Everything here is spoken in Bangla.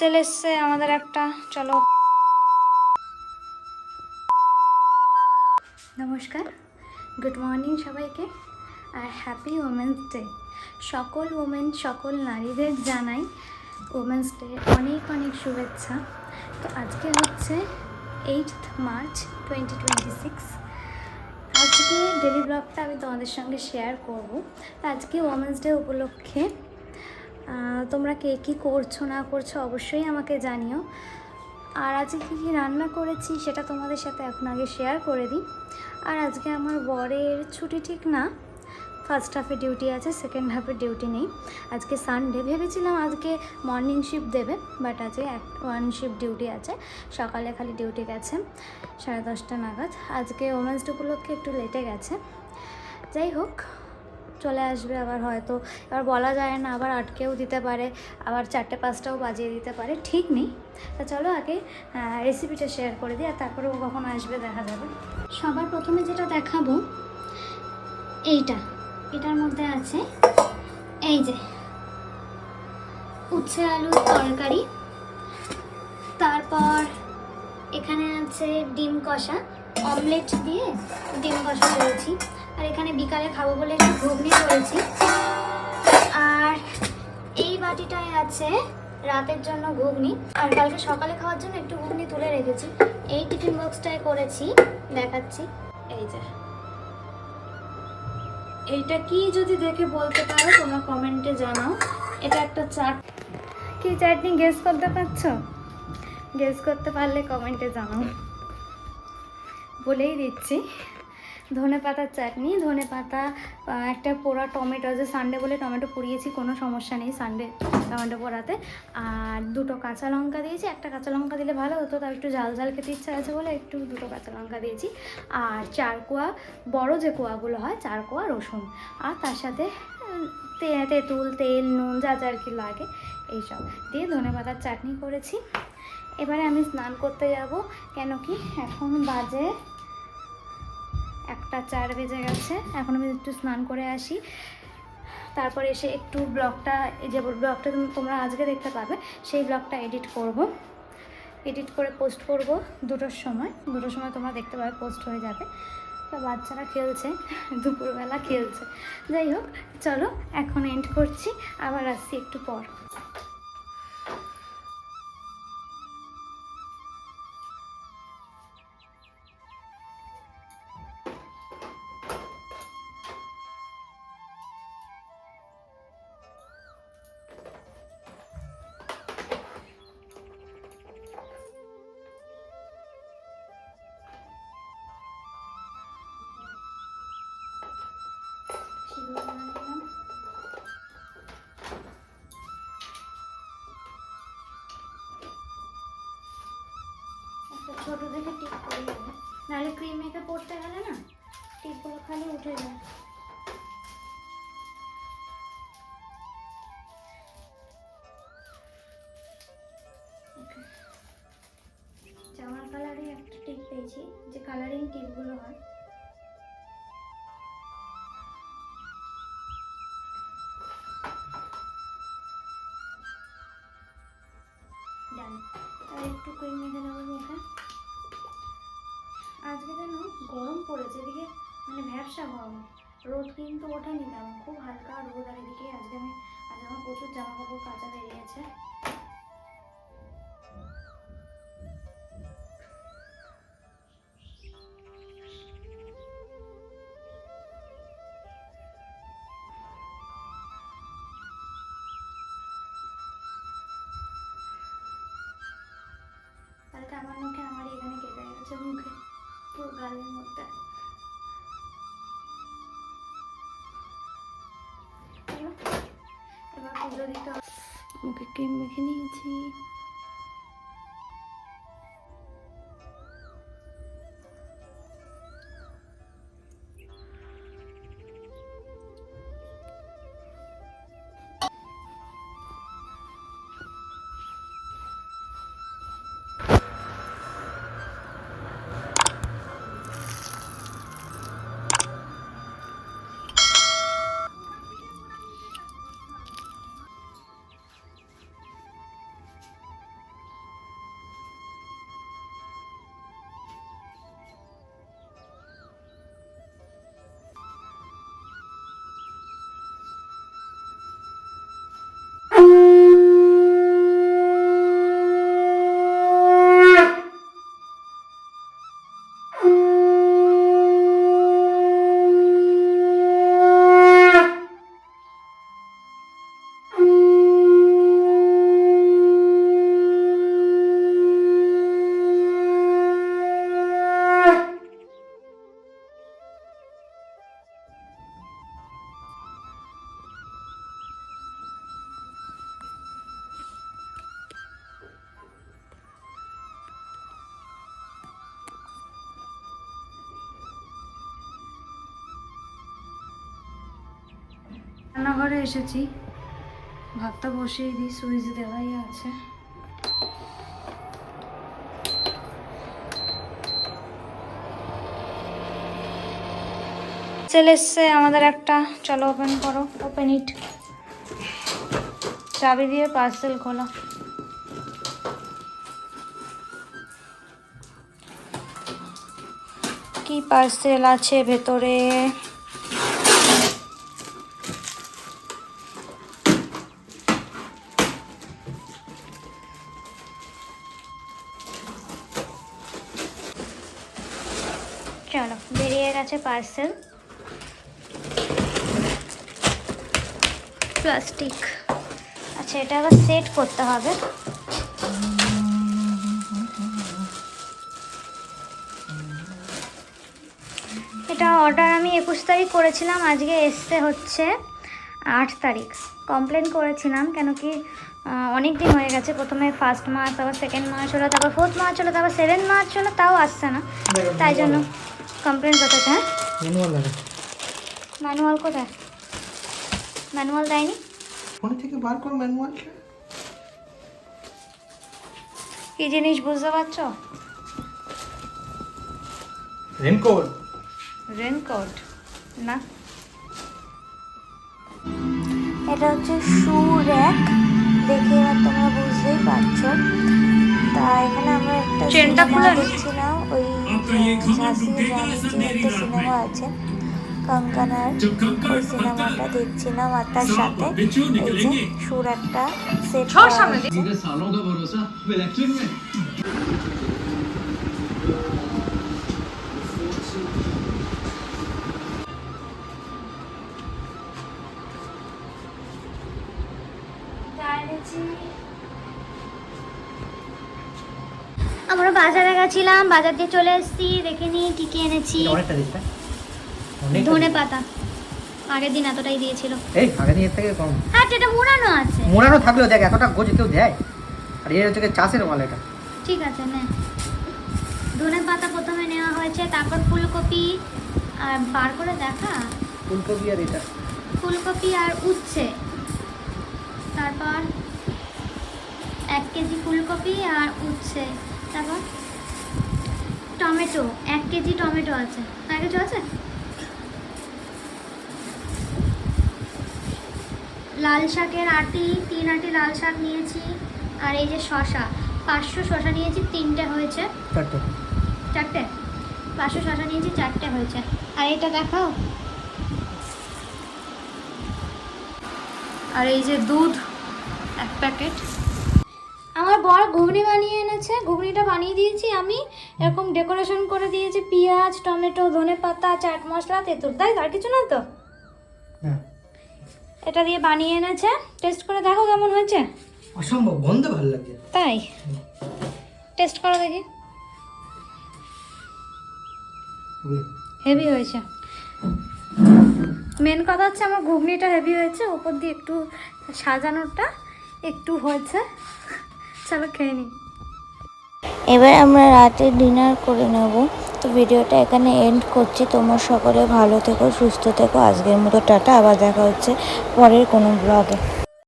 চলে এসছে আমাদের একটা। চলো, নমস্কার, গুড মর্নিং সবাইকে, আর হ্যাপি ওমেন্স ডে। সকল ওমেন, সকল নারীদের জানাই ওমেন্স ডে অনেক অনেক শুভেচ্ছা। তো আজকে হচ্ছে 8th মার্চ 2026। আজকে ডেলি ব্লগটা আমি তোমাদের সঙ্গে শেয়ার করব। তো আজকে ওমেন্স ডে উপলক্ষে তোমরা কে কী করছো না করছো অবশ্যই আমাকে জানিও। আর আজকে কী কী রান্না করেছি সেটা তোমাদের সাথে এখন আগে শেয়ার করে দিই। আর আজকে আমার বরের ছুটি ঠিক না, ফার্স্ট হাফে ডিউটি আছে, সেকেন্ড হাফে ডিউটি নেই। আজকে সানডে, ভেবেছিলাম আজকে মর্নিং শিফট দেবে, বাট আজকে ওয়ান শিফট ডিউটি আছে। সকালে খালি ডিউটি গেছে 10:30 নাগাদ। আজকে ওমেন্স ডে উপলক্ষে একটু লেটে গেছে। যাই হোক, চলে আসবে আবার, হয়তো এবার বলা যায় না, আবার আটকেও দিতে পারে, আবার 4টে-5টাও বাজিয়ে দিতে পারে, ঠিক নেই। তা চলো আগে রেসিপিটা শেয়ার করে দিই, আর তারপরে ও কখন আসবে দেখা যাবে। সবার প্রথমে যেটা দেখাবো এটার মধ্যে আছে এই যে উচ্ছে আলুর তরকারি, তারপর এখানে আছে ডিম কষা, অমলেট দিয়ে ডিম কষা করেছি। আর এখানে বিকালে খাবো বলে একটু ঘুগনি করেছি। আর এই বাটিটায় আছে রাতের জন্য ঘুগনি, আর কালকে সকালে খাওয়ার জন্য একটু ঘুগনি তুলে রেখেছি। এই টিফিন বক্সটায় করেছি, দেখাচ্ছি। এই যে এইটা কি, যদি দেখে বলতে পারো তোমরা কমেন্টে জানাও। এটা একটা কি চাটনি গেস করতে পারছো? গেস করতে পারলে কমেন্টে জানাও। বলেই দিচ্ছি, ধনেপাতার চাটনি। ধনেপাতা, একটা পোড়া টমেটো, যে সানডে বলে টমেটো পুড়িয়েছি, কোনো সমস্যা নেই সানডে টমেটো পোড়াতে। আর 2টো কাঁচা লঙ্কা দিয়েছি, একটা কাঁচা লঙ্কা দিলে ভালো হতো, তাও একটু ঝাল ঝাল খেতে ইচ্ছা আছে বলে একটু 2টো কাঁচা লঙ্কা দিয়েছি। আর 4 কোয়া, বড় যে কোয়াগুলো হয়, 4 কোয়া রসুন। আর তার সাথে তেঁতুল, তেল, নুন, যা যা আর কি লাগে এইসব দিয়ে ধনেপাতার চাটনি করেছি। এবারে আমি স্নান করতে যাব, কেন কি এখন বাজে 1:04 বেজে গেছে। এখন আমি একটু স্নান করে আসি, তারপর এসে একটু ব্লগটা, এই যে ব্লগটা তোমরা আজকে দেখতে পাবে, সেই ব্লগটা এডিট করে পোস্ট করব 2টোর সময়। 2টোর সময় তোমরা দেখতে পাবে, পোস্ট হয়ে যাবে। তো বাচ্চারা খেলছে, দুপুরবেলা খেলছে। যাই হোক, চলো এখন এন্ড করছি, আবার আসছি একটু পর। ছোট দেখে টিপ করে যাবে, নাহলে ক্রিম মেখে পড়তে গেলে না টিপগুলো খালি উঠে যায়। জামার কালারে একটা টিপ পেয়েছি, যে কালারিং টিপগুলো হয়। ডান। আর একটু ক্রিম মেখে নেবো মুখে। আজকে যেন গরম পড়েছে, এদিকে মানে ভ্যাবসা গরম, রোদ কিন্তু ওঠেনি তেমন, খুব হালকা রোদ। আর এদিকে আজ আমার প্রচুর জামা কাপড় কাচা বেরিয়েছে। কালকে আমার মুখে, আমার এখানে কেটে গেছে মুখে, পুরো গালের মধ্যে। এবার পুজো দিতে মুখে ক্রিম মেখে নিয়েছি। রান্নাঘরে এসেছি, ভাতটা বসিয়ে দিই, সুইচ দেওয়াই আছে। চলে এসছে আমাদের একটা, চলো ওপেন করো, ওপেন ইট। চাবি দিয়ে পার্সেল খোলা। কি পার্সেল আছে ভেতরে? চলো, বেরিয়ে গেছে পার্সেল। প্লাস্টিক। আচ্ছা, এটা আবার সেট করতে হবে। এটা অর্ডার আমি 21 তারিখ করেছিলাম, আজকে এসছে হচ্ছে 8 তারিখ। কমপ্লেন করেছিলাম কেন কি অনেক দিন হয়ে গেছে। প্রথমে 1 মার্চ, তারপর 2 মার্চ হলো, তারপর 4 মার্চ হলো, তারপর 7 মার্চ হলো, তাও আসছে না। তাই জন্য কমপ্লেন করতে। হ্যাঁ, ম্যানুয়াল কোথায়? ম্যানুয়াল দেয়নি। ফোন থেকে বার কর ম্যানুয়ালটা। কি জিনিস বুঝতে পারছো? রেনকোট। রেনকোট না, এটা হচ্ছে শু র্যাক। দেখে এবার তোমরা বুঝতেই পারছো। তা এখানে আমরা একটা সিনেমা দেখছিলাম, ওই ঝাঁসি রানী যে একটা সিনেমা আছে কঙ্কনার, ওই সিনেমাটা দেখছিলাম। আর তার সাথে এই যে সুর একটা সেট করা হচ্ছে। আমরা বাজারে গেছিলাম, বাজার দিয়ে চলে এসেছি। দেখে নিই কি কি এনেছি। ধনে পাতা আগের দিন এতটাই দিয়েছিল। এই আগের দিনের থেকে কম। হ্যাঁ, এটা মোড়ানো আছে। মোড়ানো থাকলেও দেখ এতটা গোজ কেউ দেয়। আর এর হচ্ছে চাষের মাল এটা। ঠিক আছে, নে। ধনে পাতা প্রথমে নেওয়া হয়েছে, তারপর ফুলকপি আর বার করে দেখা। ফুলকপি আর এটা ফুলকপি আর উচ্ছে, তারপর 1 কেজি ফুলকপি আর উচ্ছে, তারপর টমেটো 1 কেজি টমেটো আছে। আর কিছু আছে? লাল শাকের আটি 3 আটি লাল শাক নিয়েছি। আর এই যে শশা 500 শশা নিয়েছি, 3টে হয়েছে। চারটে 500 শশা নিয়েছি, 4টে হয়েছে। আর এটা দেখাও। আর এই যে দুধ 1 প্যাকেট। আমার বর ঘুগনি বানিয়ে এনেছে, ঘুগনিটা বানিয়ে দিয়েছি আমি। এরকম ডেকোরেশন করে দিয়েছি, পেঁয়াজ, টমেটো, ধনেপাতা, চাট মশলা, তেঁতুল, তাই আর কিছু না তো। এটা দিয়ে বানিয়ে এনেছে। টেস্ট করে দেখো কেমন হয়েছে। অসম্ভব গন্ধ ভালো লাগছে। তাই টেস্ট করো দেখি। হেভি হয়েছে। মেন কথা হচ্ছে আমার ঘুগনিটা হেভি হয়েছে, ওপর দিয়ে একটু সাজানোটা একটু হয়েছে। চলো খেয়ে নিই। এবার আমরা রাতে ডিনার করে নেব। তো ভিডিওটা এখানে এন্ড করছি। তোমরা সকলে ভালো থেকো, সুস্থ থেকো। আজকের মতো টাটা, আবার দেখা হচ্ছে পরের কোনো ব্লগে।